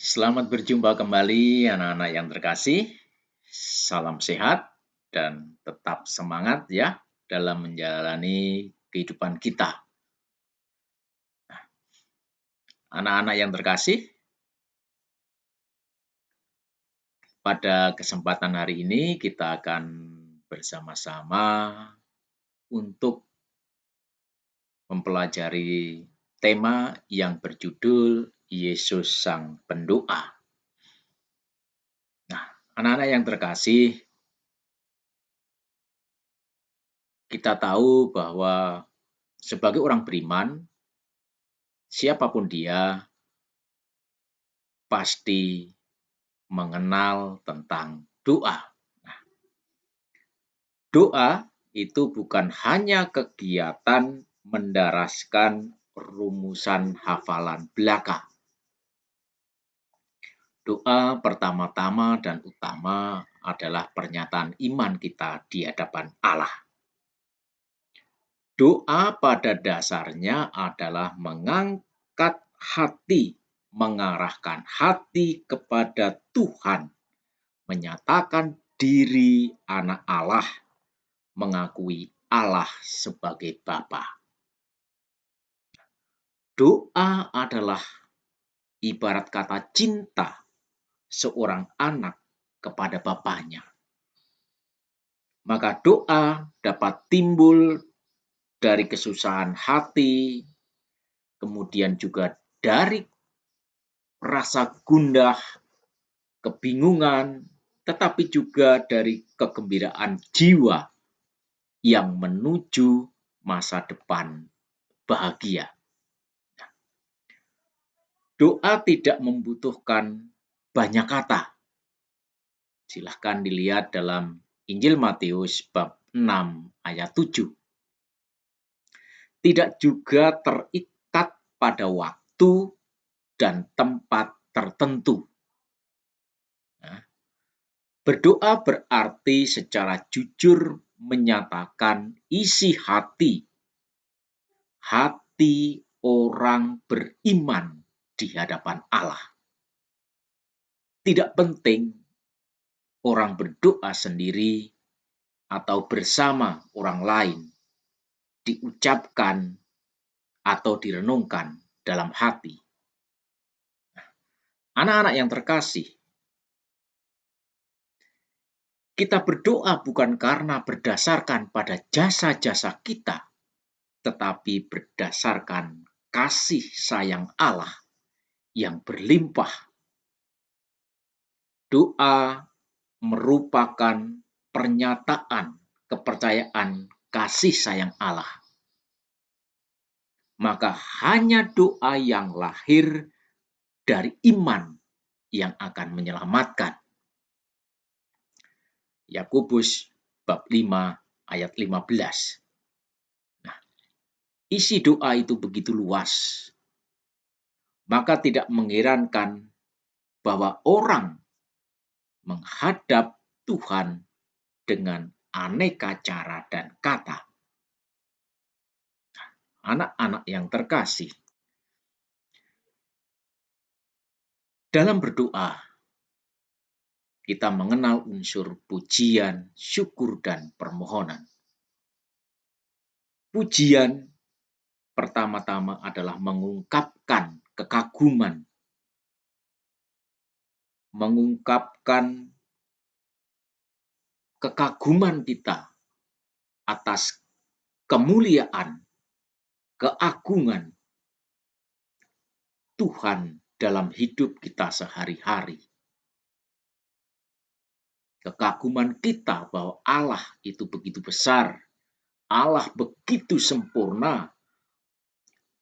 Selamat berjumpa kembali anak-anak yang terkasih. Salam sehat dan tetap semangat ya dalam menjalani kehidupan kita. Anak-anak yang terkasih, pada kesempatan hari ini kita akan bersama-sama untuk mempelajari tema yang berjudul Yesus Sang Pendoa. Nah, anak-anak yang terkasih, kita tahu bahwa sebagai orang beriman, siapapun dia pasti mengenal tentang doa. Nah, doa itu bukan hanya kegiatan mendaraskan rumusan hafalan belaka. Doa pertama-tama dan utama adalah pernyataan iman kita di hadapan Allah. Doa pada dasarnya adalah mengangkat hati, mengarahkan hati kepada Tuhan, menyatakan diri anak Allah, mengakui Allah sebagai Bapa. Doa adalah ibarat kata cinta seorang anak kepada bapaknya. Maka doa dapat timbul dari kesusahan hati, kemudian juga dari rasa gundah, kebingungan, tetapi juga dari kegembiraan jiwa yang menuju masa depan bahagia. Doa tidak membutuhkan banyak kata. Silahkan dilihat dalam Injil Matius bab 6 ayat 7. Tidak juga terikat pada waktu dan tempat tertentu. Nah, berdoa berarti secara jujur menyatakan isi hati orang beriman di hadapan Allah. Tidak penting orang berdoa sendiri atau bersama orang lain, diucapkan atau direnungkan dalam hati. Anak-anak yang terkasih, kita berdoa bukan karena berdasarkan pada jasa-jasa kita, tetapi berdasarkan kasih sayang Allah yang berlimpah. Doa merupakan pernyataan kepercayaan kasih sayang Allah. Maka hanya doa yang lahir dari iman yang akan menyelamatkan. Yakobus bab 5 ayat 15. Nah, isi doa itu begitu luas. Maka tidak mengherankan bahwa orang menghadap Tuhan dengan aneka cara dan kata. Anak-anak yang terkasih, dalam berdoa, kita mengenal unsur pujian, syukur, dan permohonan. Pujian pertama-tama adalah mengungkapkan kekaguman, mengungkapkan kekaguman kita atas kemuliaan, keagungan Tuhan dalam hidup kita sehari-hari. Kekaguman kita bahwa Allah itu begitu besar, Allah begitu sempurna,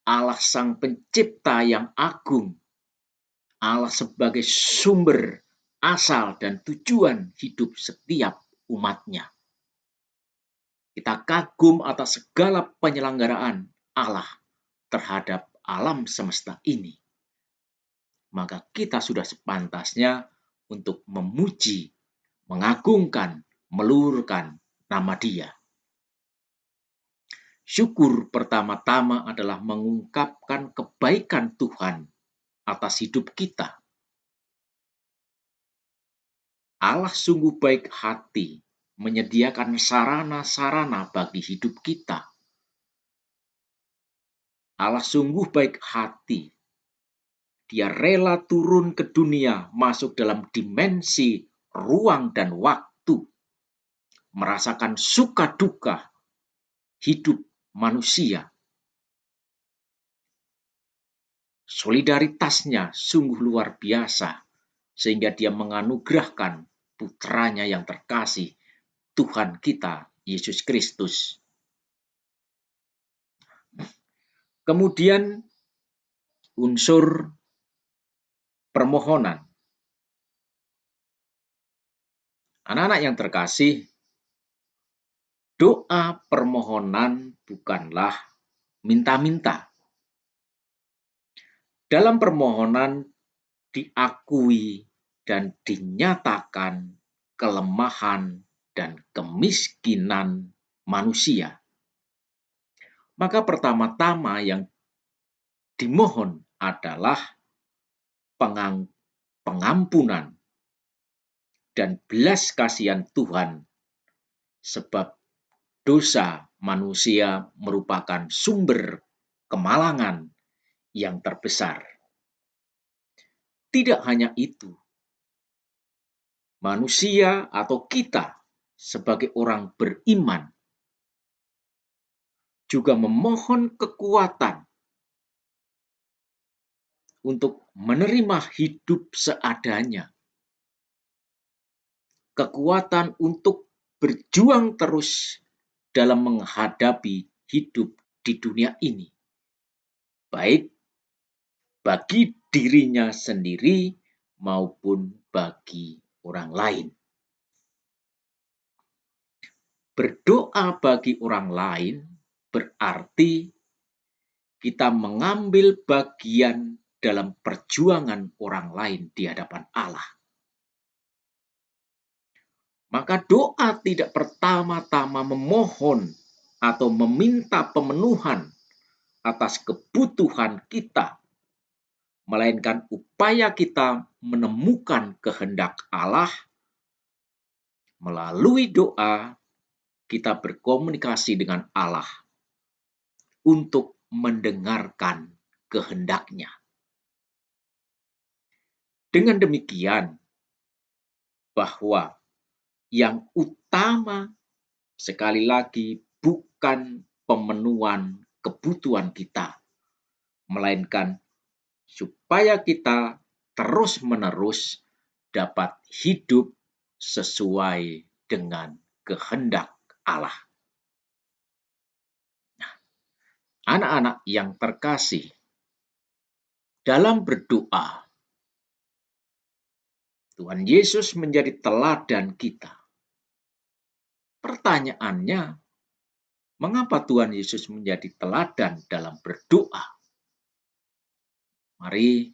Allah Sang Pencipta yang agung, Allah sebagai sumber asal dan tujuan hidup setiap umatnya. Kita kagum atas segala penyelenggaraan Allah terhadap alam semesta ini. Maka kita sudah sepantasnya untuk memuji, mengagungkan, meluhurkan nama Dia. Syukur pertama-tama adalah mengungkapkan kebaikan Tuhan atas hidup kita. Allah sungguh baik hati menyediakan sarana-sarana bagi hidup kita. Allah sungguh baik hati. Dia rela turun ke dunia, masuk dalam dimensi ruang dan waktu, merasakan suka duka hidup manusia. Solidaritasnya sungguh luar biasa, sehingga dia menganugerahkan putranya yang terkasih, Tuhan kita, Yesus Kristus. Kemudian unsur permohonan. Anak-anak yang terkasih, doa permohonan bukanlah minta-minta. Dalam permohonan diakui dan dinyatakan kelemahan dan kemiskinan manusia. Maka pertama-tama yang dimohon adalah pengampunan dan belas kasihan Tuhan, sebab dosa manusia merupakan sumber kemalangan yang terbesar. Tidak hanya itu, manusia atau kita sebagai orang beriman juga memohon kekuatan untuk menerima hidup seadanya, kekuatan untuk berjuang terus dalam menghadapi hidup di dunia ini, baik bagi dirinya sendiri maupun bagi orang lain. Berdoa bagi orang lain berarti kita mengambil bagian dalam perjuangan orang lain di hadapan Allah. Maka doa tidak pertama-tama memohon atau meminta pemenuhan atas kebutuhan kita, melainkan upaya kita menemukan kehendak Allah. Melalui doa, kita berkomunikasi dengan Allah untuk mendengarkan kehendak-Nya. Dengan demikian, bahwa yang utama sekali lagi bukan pemenuhan kebutuhan kita, melainkan supaya kita terus-menerus dapat hidup sesuai dengan kehendak Allah. Nah, anak-anak yang terkasih, dalam berdoa, Tuhan Yesus menjadi teladan kita. Pertanyaannya, mengapa Tuhan Yesus menjadi teladan dalam berdoa? Mari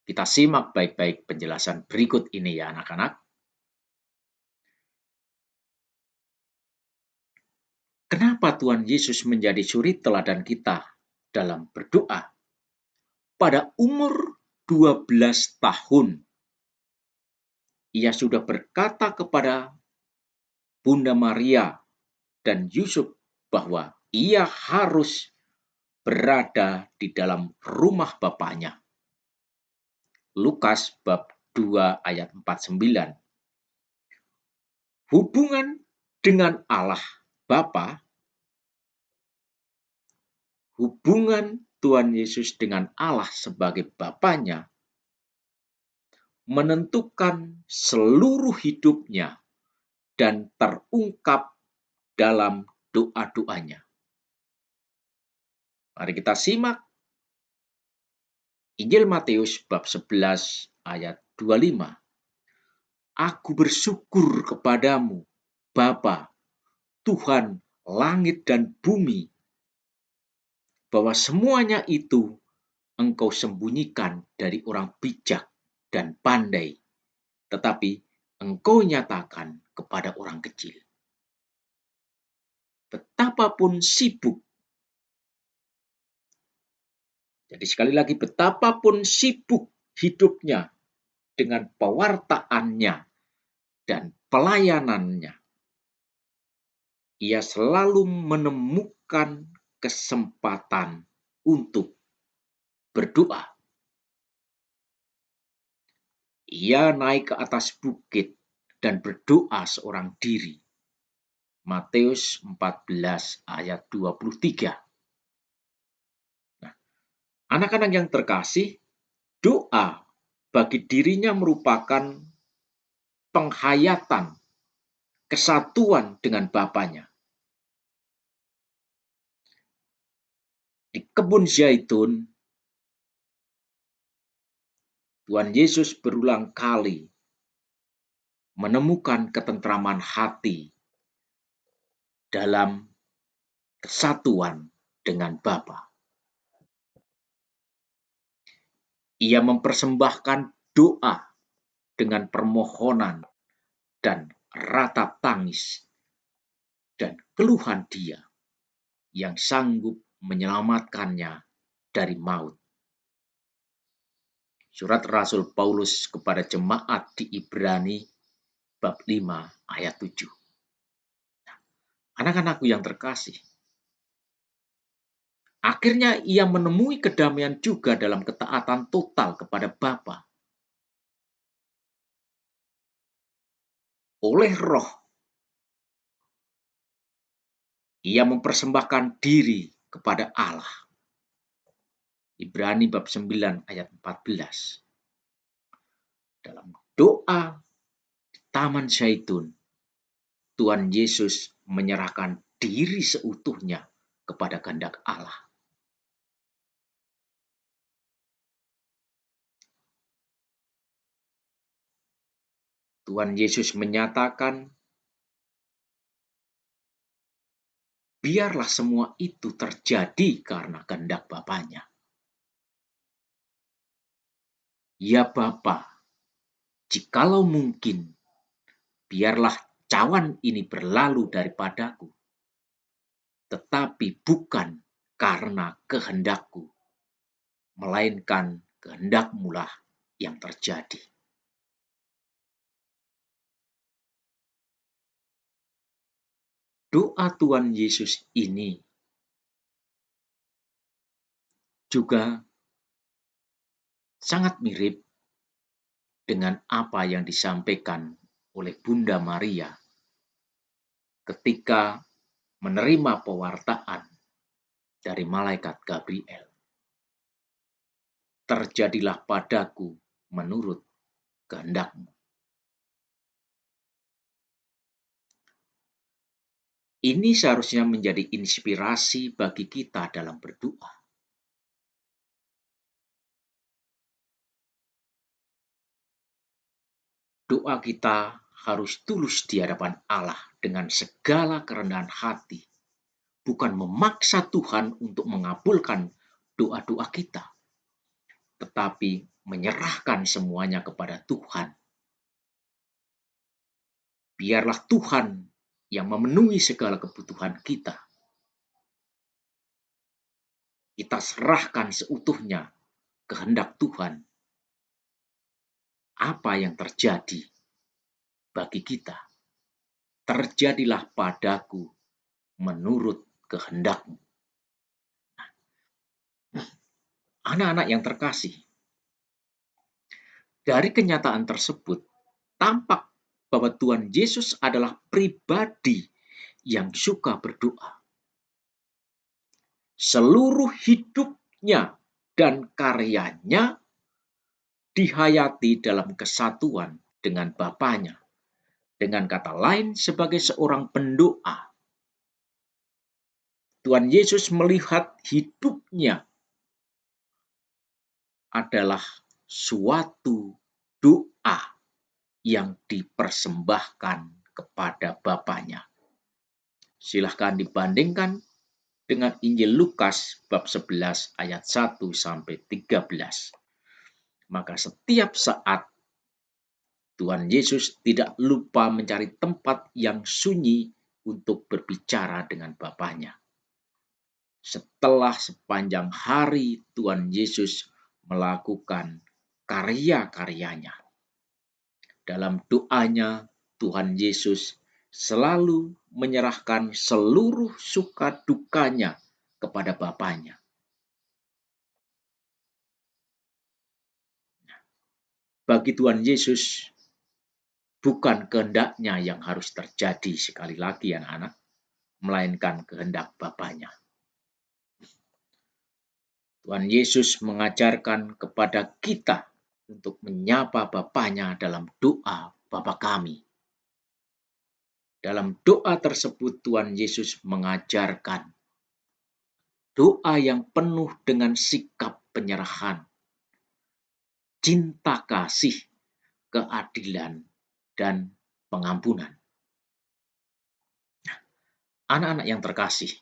kita simak baik-baik penjelasan berikut ini ya anak-anak. Kenapa Tuhan Yesus menjadi suri teladan kita dalam berdoa? Pada umur 12 tahun, ia sudah berkata kepada Bunda Maria dan Yusuf bahwa ia harus berada di dalam rumah Bapaknya. Lukas bab 2 ayat 49. Hubungan dengan Allah Bapa, hubungan Tuhan Yesus dengan Allah sebagai Bapanya menentukan seluruh hidupnya dan terungkap dalam doa-doanya. Mari kita simak Injil Matius bab 11 ayat 25. Aku bersyukur kepadamu, Bapa, Tuhan langit dan bumi, bahwa semuanya itu Engkau sembunyikan dari orang bijak dan pandai, tetapi Engkau nyatakan kepada orang kecil. Betapapun sibuk, jadi sekali lagi, betapapun sibuk hidupnya dengan pewartaannya dan pelayanannya, ia selalu menemukan kesempatan untuk berdoa. Ia naik ke atas bukit dan berdoa seorang diri. Matius 14 ayat 23. Nah, anak-anak yang terkasih, doa bagi dirinya merupakan penghayatan kesatuan dengan Bapanya. Di kebun zaitun, Tuhan Yesus berulang kali menemukan ketentraman hati dalam kesatuan dengan Bapa. Ia mempersembahkan doa dengan permohonan dan ratap tangis dan keluhan Dia yang sanggup menyelamatkannya dari maut. Surat Rasul Paulus kepada jemaat di Ibrani bab 5 ayat 7. Anak-anakku yang terkasih, akhirnya ia menemui kedamaian juga dalam ketaatan total kepada Bapa. Oleh Roh, ia mempersembahkan diri kepada Allah. Ibrani bab 9 ayat 14. Dalam doa di Taman Zaitun, Tuhan Yesus menyerahkan diri seutuhnya kepada kehendak Allah. Tuhan Yesus menyatakan, biarlah semua itu terjadi karena kehendak Bapanya. Ya Bapa, jikalau mungkin, biarlah cawan ini berlalu daripadaku, tetapi bukan karena kehendakku, melainkan kehendak-Mu lah yang terjadi. Doa Tuhan Yesus ini juga sangat mirip dengan apa yang disampaikan oleh Bunda Maria ketika menerima pewartaan dari malaikat Gabriel. Terjadilah padaku menurut kehendak-Mu. Ini seharusnya menjadi inspirasi bagi kita dalam berdoa. Doa kita harus tulus di hadapan Allah dengan segala kerendahan hati, bukan memaksa Tuhan untuk mengabulkan doa-doa kita, tetapi menyerahkan semuanya kepada Tuhan. Biarlah Tuhan yang memenuhi segala kebutuhan kita. Kita serahkan seutuhnya kehendak Tuhan. Apa yang terjadi bagi kita? Terjadilah padaku menurut kehendak-Mu. Anak-anak yang terkasih, dari kenyataan tersebut tampak bahwa Tuhan Yesus adalah pribadi yang suka berdoa. Seluruh hidupnya dan karyanya dihayati dalam kesatuan dengan Bapanya. Dengan kata lain, sebagai seorang pendoa, Tuhan Yesus melihat hidupnya adalah suatu doa yang dipersembahkan kepada Bapanya. Silahkan dibandingkan dengan Injil Lukas bab 11 ayat 1 sampai 13. Maka setiap saat Tuhan Yesus tidak lupa mencari tempat yang sunyi untuk berbicara dengan Bapanya. Setelah sepanjang hari Tuhan Yesus melakukan karya-karyanya, Dalam doanya, Tuhan Yesus selalu menyerahkan seluruh suka dukanya kepada Bapanya. Bagi Tuhan Yesus, bukan kehendaknya yang harus terjadi sekali lagi anak-anak, melainkan kehendak Bapanya. Tuhan Yesus mengajarkan kepada kita untuk menyapa Bapanya dalam doa Bapa kami. Dalam doa tersebut Tuhan Yesus mengajarkan doa yang penuh dengan sikap penyerahan, cinta kasih, keadilan, dan pengampunan. Anak-anak yang terkasih,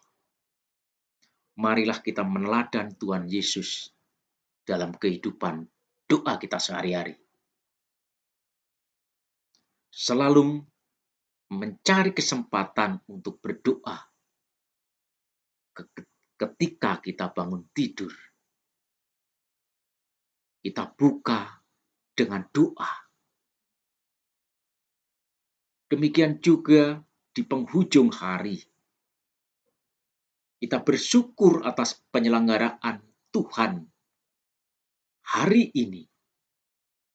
marilah kita meneladan Tuhan Yesus dalam kehidupan doa kita sehari-hari. Selalu mencari kesempatan untuk berdoa ketika kita bangun tidur. Kita buka dengan doa. Demikian juga di penghujung hari. Kita bersyukur atas penyelenggaraan Tuhan hari ini.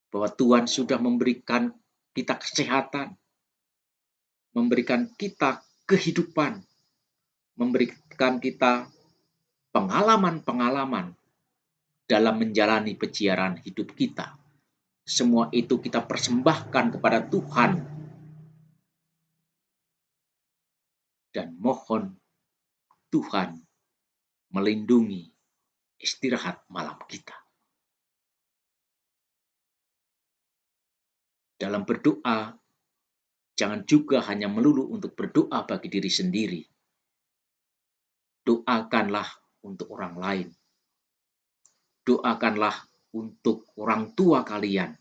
Bahwa Tuhan sudah memberikan kita kesehatan, memberikan kita kehidupan, memberikan kita pengalaman-pengalaman dalam menjalani peziarahan hidup kita. Semua itu kita persembahkan kepada Tuhan dan mohon Tuhan melindungi istirahat malam kita. Dalam berdoa, jangan juga hanya melulu untuk berdoa bagi diri sendiri. Doakanlah untuk orang lain. Doakanlah untuk orang tua kalian,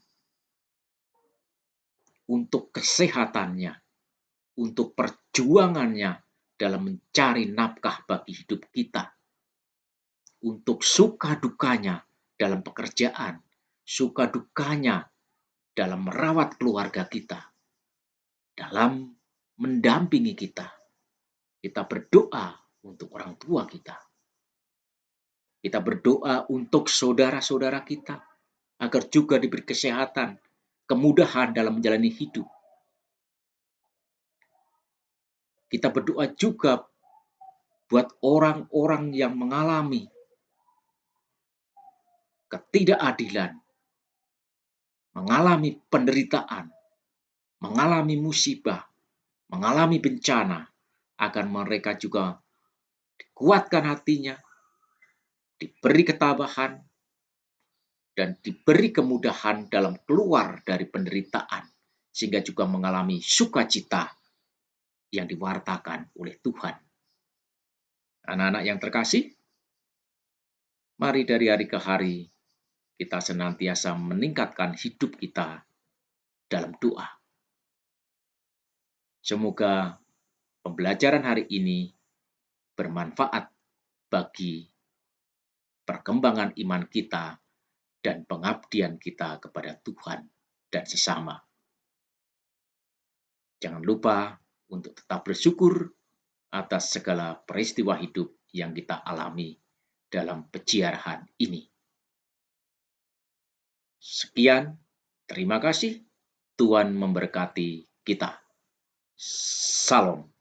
untuk kesehatannya, untuk perjuangannya dalam mencari nafkah bagi hidup kita, untuk suka dukanya dalam pekerjaan, suka dukanya dalam merawat keluarga kita, dalam mendampingi kita. Kita berdoa untuk orang tua kita. Kita berdoa untuk saudara-saudara kita, agar juga diberi kesehatan, kemudahan dalam menjalani hidup. Kita berdoa juga buat orang-orang yang mengalami ketidakadilan, mengalami penderitaan, mengalami musibah, mengalami bencana, agar mereka juga dikuatkan hatinya, diberi ketabahan, dan diberi kemudahan dalam keluar dari penderitaan, sehingga juga mengalami sukacita yang diwartakan oleh Tuhan. Anak-anak yang terkasih, mari dari hari ke hari kita senantiasa meningkatkan hidup kita dalam doa. Semoga pembelajaran hari ini bermanfaat bagi perkembangan iman kita dan pengabdian kita kepada Tuhan dan sesama. Jangan lupa untuk tetap bersyukur atas segala peristiwa hidup yang kita alami dalam peziarahan ini. Sekian, terima kasih. Tuhan memberkati kita. Salam.